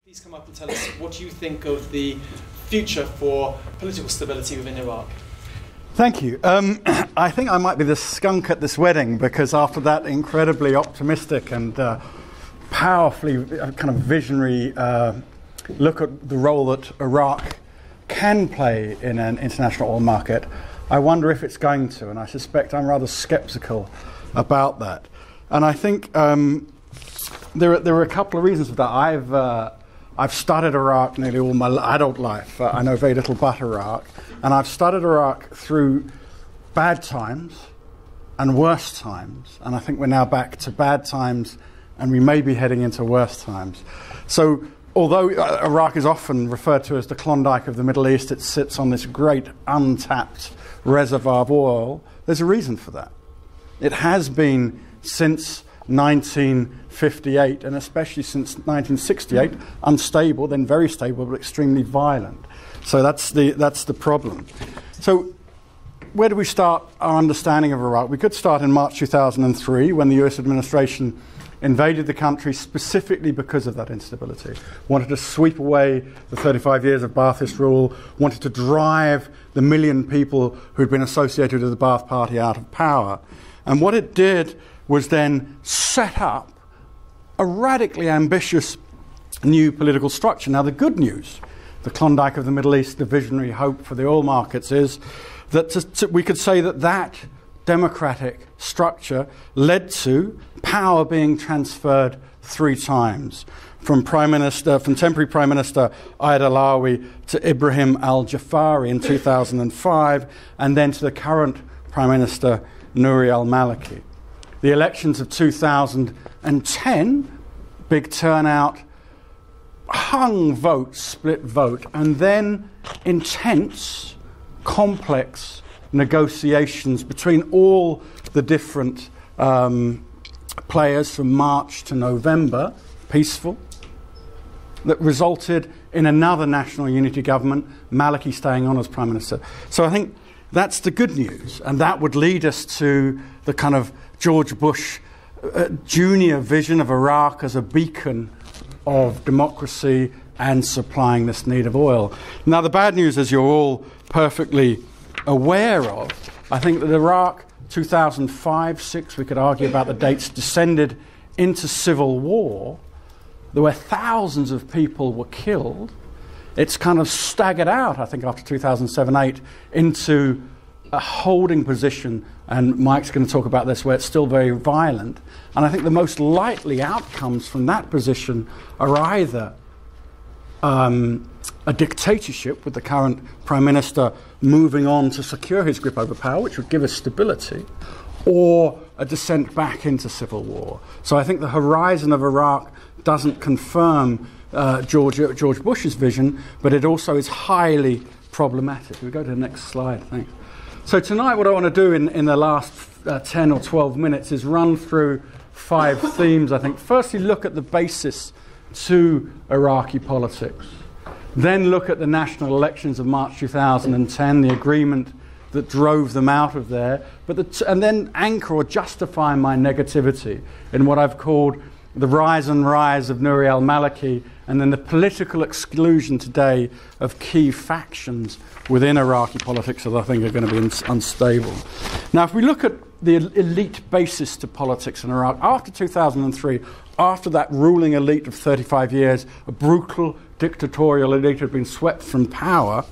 Please come up and tell us what you think of the future for political stability within Iraq. Thank you. I think I might be the skunk at this wedding, because after that incredibly optimistic and powerfully kind of visionary look at the role that Iraq can play in an international oil market, I wonder if it's going to, and I suspect I'm rather sceptical about that. And I think there are a couple of reasons for that. I've studied Iraq nearly all my adult life. I know very little about Iraq. And I've studied Iraq through bad times and worse times. And I think we're now back to bad times, and we may be heading into worse times. So although Iraq is often referred to as the Klondike of the Middle East, it sits on this great untapped reservoir of oil, there's a reason for that. It has been since 1958, and especially since 1968, unstable, then very stable, but extremely violent. So that's the problem. So where do we start our understanding of Iraq? We could start in March 2003, when the US administration invaded the country specifically because of that instability, wanted to sweep away the 35 years of Ba'athist rule, wanted to drive the million people who'd been associated with the Ba'ath Party out of power. And what it did was then set up a radically ambitious new political structure. Now, the good news, the Klondike of the Middle East, the visionary hope for the oil markets, is that we could say that democratic structure led to power being transferred 3 times, from temporary Prime Minister Iyad Allawi to Ibrahim al-Jafari in 2005, and then to the current Prime Minister Nouri al-Maliki. The elections of 2010, big turnout, hung vote, split vote, and then intense, complex negotiations between all the different players from March to November, peaceful, that resulted in another national unity government, Maliki staying on as Prime Minister. So I think that's the good news, and that would lead us to the kind of George Bush Jr. vision of Iraq as a beacon of democracy and supplying this need of oil. Now, the bad news, as you're all perfectly aware of, I think that Iraq 2005-06, we could argue about the dates, descended into civil war. There were thousands of people were killed. It's kind of staggered out, I think, after 2007-08 into a holding position, and Mike's going to talk about this, where it's still very violent. And I think the most likely outcomes from that position are either a dictatorship with the current Prime Minister moving on to secure his grip over power, which would give us stability, or a descent back into civil war. So I think the horizon of Iraq doesn't confirm George Bush's vision, but it also is highly problematic. We go to the next slide, thanks. So tonight what I want to do in the last 10 or 12 minutes is run through 5 themes, I think. Firstly, look at the basis to Iraqi politics. Then look at the national elections of March 2010, the agreement that drove them out of there, and then anchor or justify my negativity in what I've called the rise and rise of Nouri al-Maliki, and then the political exclusion today of key factions within Iraqi politics that I think are going to be unstable. Now, if we look at the elite basis to politics in Iraq, after 2003, after that ruling elite of 35 years, a brutal dictatorial elite had been swept from power,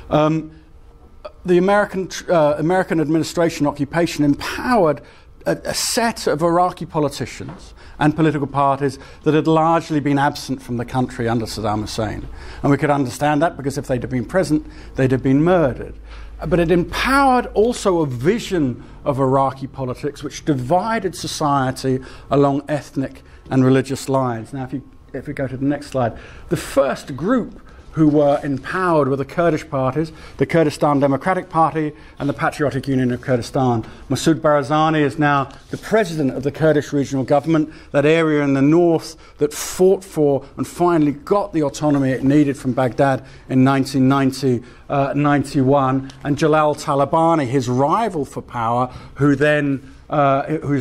the American administration occupation empowered a set of Iraqi politicians and political parties that had largely been absent from the country under Saddam Hussein. And we could understand that, because if they'd have been present, they'd have been murdered. But it empowered also a vision of Iraqi politics which divided society along ethnic and religious lines. Now, if we go to the next slide, the first group who were empowered were the Kurdish parties, the Kurdistan Democratic Party and the Patriotic Union of Kurdistan. Masoud Barzani is now the president of the Kurdish regional government, that area in the north that fought for and finally got the autonomy it needed from Baghdad in 1990-91, and Jalal Talabani, his rival for power, who's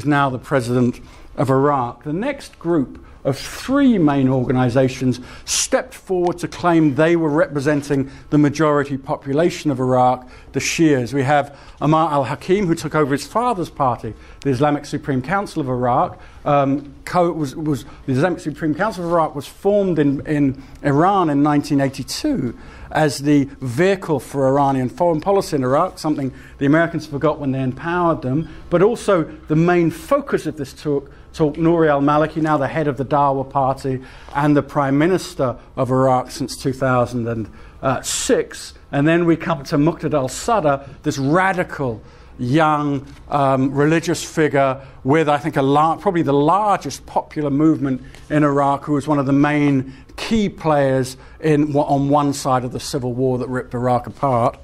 now the president of Iraq. The next group of three main organizations stepped forward to claim they were representing the majority population of Iraq, the Shias. We have Ammar al-Hakim, who took over his father's party, the Islamic Supreme Council of Iraq. The Islamic Supreme Council of Iraq was formed in Iran in 1982 as the vehicle for Iranian foreign policy in Iraq, something the Americans forgot when they empowered them. But also the main focus of this talk, Nouri al-Maliki, now the head of the Dawa party and the Prime Minister of Iraq since 2006. And then we come to Muqtada al-Sadr, this radical young religious figure with, I think, probably the largest popular movement in Iraq, who was one of the main key players on one side of the civil war that ripped Iraq apart.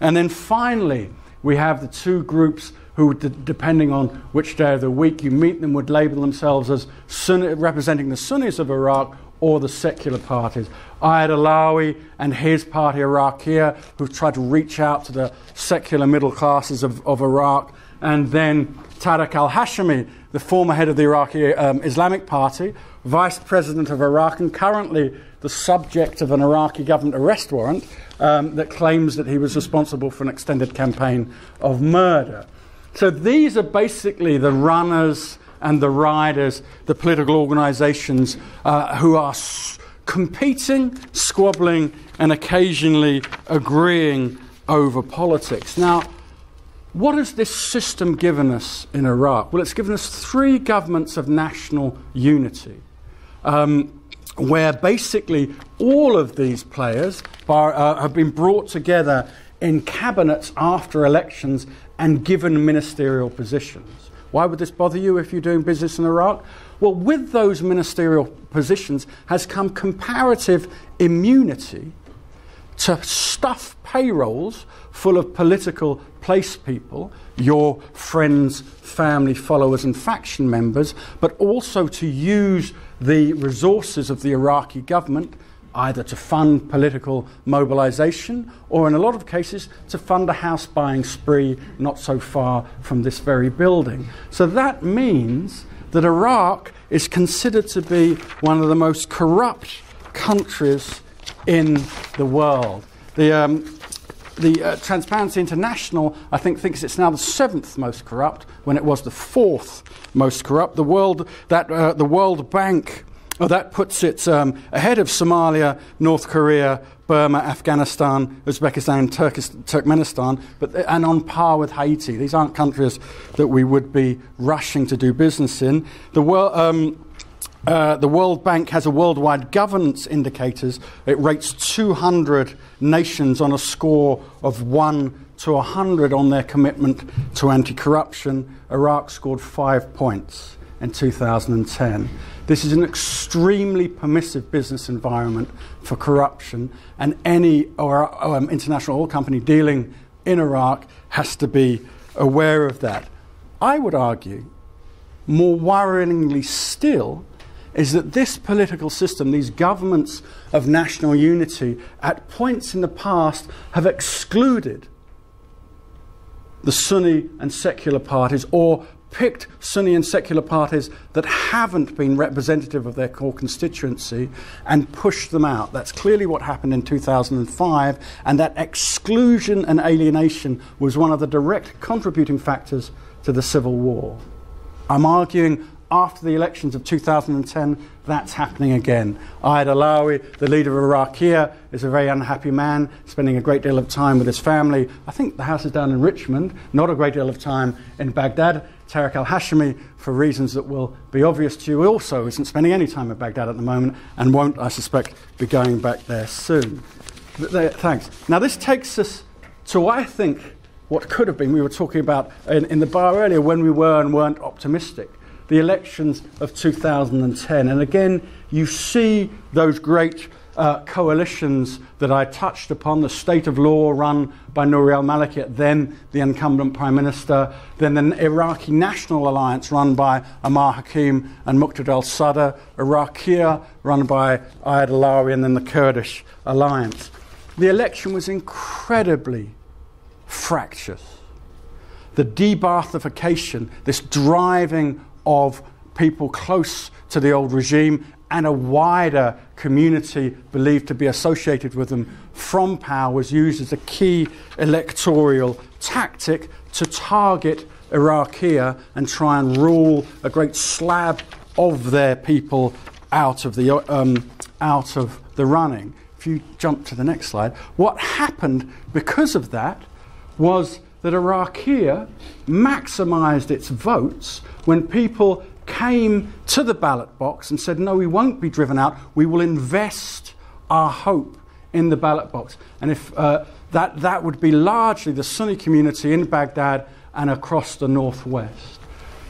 And then finally, we have the two groups who, depending on which day of the week you meet them, would label themselves as Sunni, representing the Sunnis of Iraq, or the secular parties. Ayad Alawi and his party, Iraqiyya, who've tried to reach out to the secular middle classes of Iraq. And then Tariq al-Hashimi, the former head of the Iraqi Islamic Party, vice president of Iraq, and currently the subject of an Iraqi government arrest warrant that claims that he was responsible for an extended campaign of murder. So these are basically the runners and the riders, the political organizations who are competing, squabbling, and occasionally agreeing over politics. Now, what has this system given us in Iraq? Well, it's given us three governments of national unity, where basically all of these players have been brought together in cabinets after elections and given ministerial positions. Why would this bother you if you're doing business in Iraq? Well, with those ministerial positions has come comparative immunity to stuff payrolls full of political place people, your friends, family, followers and faction members, but also to use the resources of the Iraqi government either to fund political mobilization or in a lot of cases to fund a house buying spree not so far from this very building. So that means that Iraq is considered to be one of the most corrupt countries in the world. The Transparency International, I think, thinks it's now the 7th most corrupt when it was the 4th most corrupt. The World Bank, that puts it ahead of Somalia, North Korea, Burma, Afghanistan, Uzbekistan, Turkmenistan, and on par with Haiti. These aren't countries that we would be rushing to do business in. The World Bank has a worldwide governance indicators. It rates 200 nations on a score of 1 to 100 on their commitment to anti-corruption. Iraq scored 5 points in 2010. This is an extremely permissive business environment for corruption, and any international oil company dealing in Iraq has to be aware of that. I would argue, more worryingly still, is that this political system, these governments of national unity, at points in the past have excluded the Sunni and secular parties, or picked Sunni and secular parties that haven't been representative of their core constituency and pushed them out. That's clearly what happened in 2005, and that exclusion and alienation was one of the direct contributing factors to the civil war. I'm arguing after the elections of 2010, that's happening again. Ayad Alawi, the leader of Iraqiyya, is a very unhappy man, spending a great deal of time with his family. I think the house is down in Richmond, not a great deal of time in Baghdad. Tariq al-Hashimi, for reasons that will be obvious to you, also isn't spending any time in Baghdad at the moment and won't, I suspect, be going back there soon. Thanks. Now this takes us to, I think, what could have been, we were talking about in the bar earlier when we were and weren't optimistic, the elections of 2010. And again, you see those great coalitions that I touched upon, the state of law run by Nouri al-Maliki, then the incumbent prime minister, then the Iraqi National Alliance run by Ammar Hakim and Muqtada al-Sadr, Iraqiyya run by Ayad Alawi, and then the Kurdish Alliance. The election was incredibly fractious. The de-Baathification, this driving of people close to the old regime and a wider community believed to be associated with them from power was used as a key electoral tactic to target Iraqia and try and rule a great slab of their people out of the running. If you jump to the next slide, what happened because of that was that Iraqia maximised its votes when people came to the ballot box and said, no, we won't be driven out, we will invest our hope in the ballot box. And if that would be largely the Sunni community in Baghdad and across the northwest.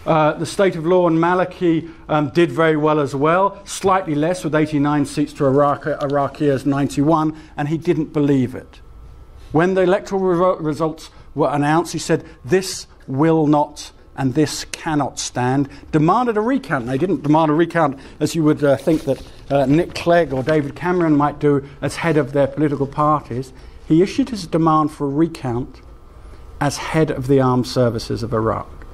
The state of law and Maliki did very well as well, slightly less with 89 seats to Iraqia's 91, and he didn't believe it. When the electoral results were announced, he said, this will not and this cannot stand, demanded a recount. And they didn't demand a recount as you would think that Nick Clegg or David Cameron might do as head of their political parties. He issued his demand for a recount as head of the armed services of Iraq.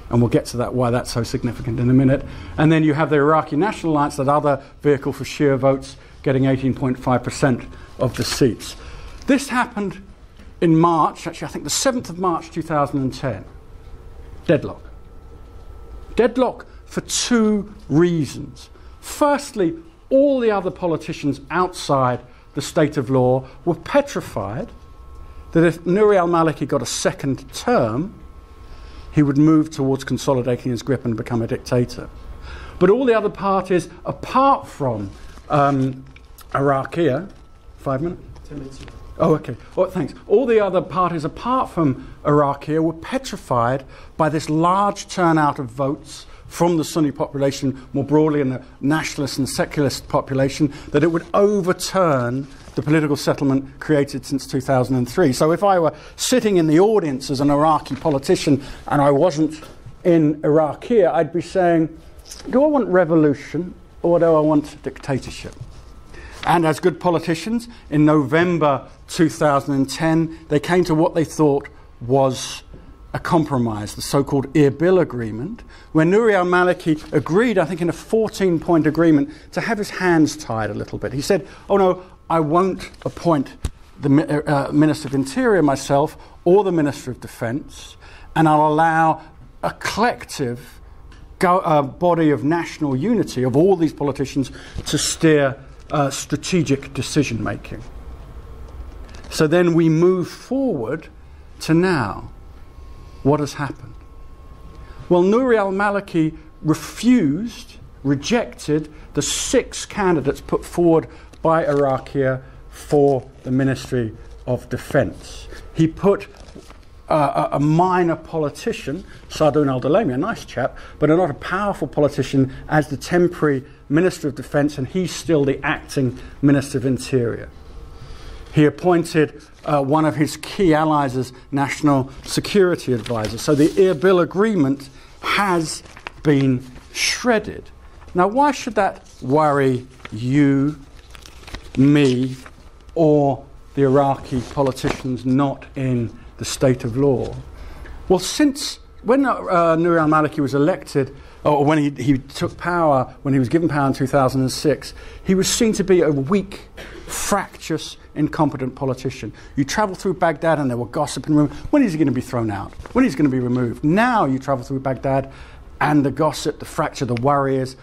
And we'll get to that, why that's so significant in a minute. And then you have the Iraqi National Alliance, that other vehicle for Shia votes, getting 18.5% of the seats. This happened in March, actually I think the 7th of March 2010. Deadlock. Deadlock for two reasons. Firstly, all the other politicians outside the state of law were petrified that if Nouri al-Maliki got a second term, he would move towards consolidating his grip and become a dictator. But all the other parties, apart from Iraqia, 5 minutes? 10 minutes. Oh, okay. Oh, thanks. All the other parties, apart from Iraqia, were petrified by this large turnout of votes from the Sunni population, more broadly, and the nationalist and secularist population, that it would overturn the political settlement created since 2003. So if I were sitting in the audience as an Iraqi politician and I wasn't in Iraqia, I'd be saying, do I want revolution or do I want dictatorship? And as good politicians, in November 2010, they came to what they thought was a compromise, the so-called Erbil Agreement, where Nouri al-Maliki agreed, I think in a 14-point agreement, to have his hands tied a little bit. He said, oh no, I won't appoint the Minister of Interior myself or the Minister of Defence, and I'll allow a collective body of national unity of all these politicians to steer strategic decision-making. So then we move forward to now. What has happened? Well, Nouri al-Maliki rejected the 6 candidates put forward by Iraqia for the Ministry of Defence. He put a minor politician, Sadoun al-Dalami, a nice chap, but not a powerful politician, as the temporary Minister of Defence, and he's still the acting Minister of Interior. He appointed one of his key allies as National Security Advisor. So the Erbil Agreement has been shredded. Now, why should that worry you, me, or the Iraqi politicians not in the state of law? Well, when Nouri al-Maliki was elected, or when he took power, when he was given power in 2006, he was seen to be a weak, fractious, incompetent politician. You travel through Baghdad and there were gossip and rumors. When is he going to be thrown out? When is he going to be removed? Now you travel through Baghdad and the gossip, the fracture, the worry is,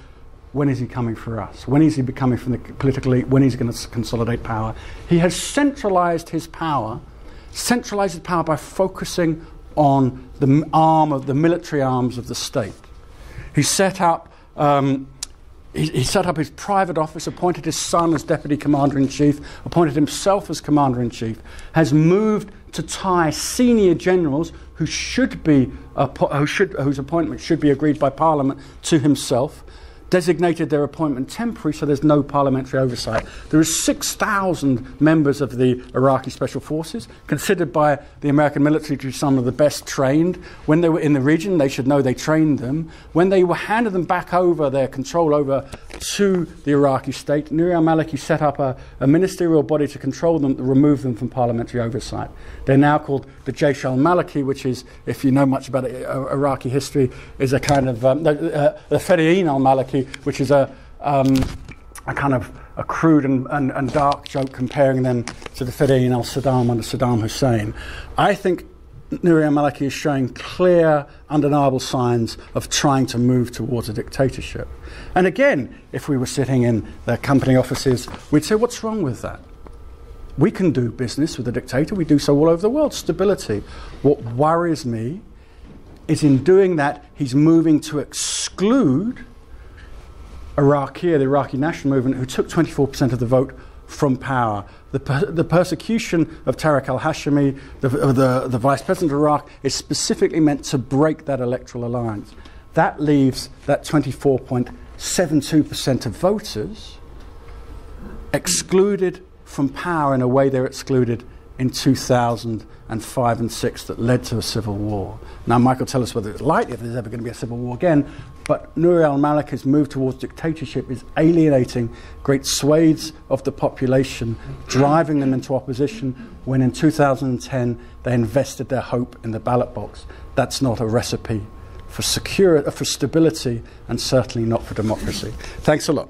when is he coming for us? When is he becoming from the political elite? When is he going to consolidate power? He has centralized his power by focusing on the military arms of the state. He set up his private office, appointed his son as Deputy Commander-in-Chief, appointed himself as Commander-in-Chief, has moved to tie senior generals whose appointment should be agreed by Parliament to himself, designated their appointment temporary so there's no parliamentary oversight. There are 6,000 members of the Iraqi Special Forces, considered by the American military to be some of the best trained. When they were in the region, they should know they trained them. When they were handed them back over their control over to the Iraqi state. Nouri al-Maliki set up a ministerial body to control them, to remove them from parliamentary oversight. They're now called the Jaish al-Maliki, which is, if you know much about Iraqi history, is a kind of the Fedayeen al-Maliki, which is a kind of a crude and dark joke comparing them to the Fedayeen al-Saddam under Saddam Hussein. I think Nouri al-Maliki is showing clear, undeniable signs of trying to move towards a dictatorship. And again, if we were sitting in their company offices, we'd say, what's wrong with that? We can do business with a dictator. We do so all over the world. Stability. What worries me is in doing that, he's moving to exclude Iraqi, the Iraqi national movement, who took 24% of the vote, from power. The persecution of Tariq al-Hashimi, the vice president of Iraq, is specifically meant to break that electoral alliance. That leaves that 24.72% of voters excluded from power in a way they're excluded in 2005 and 6 that led to a civil war. Now, Michael, tell us whether it's likely if there's ever going to be a civil war again, but Nouri al-Maliki's move towards dictatorship is alienating great swathes of the population, driving them into opposition when in 2010 they invested their hope in the ballot box. That's not a recipe for stability, and certainly not for democracy. Thanks a lot.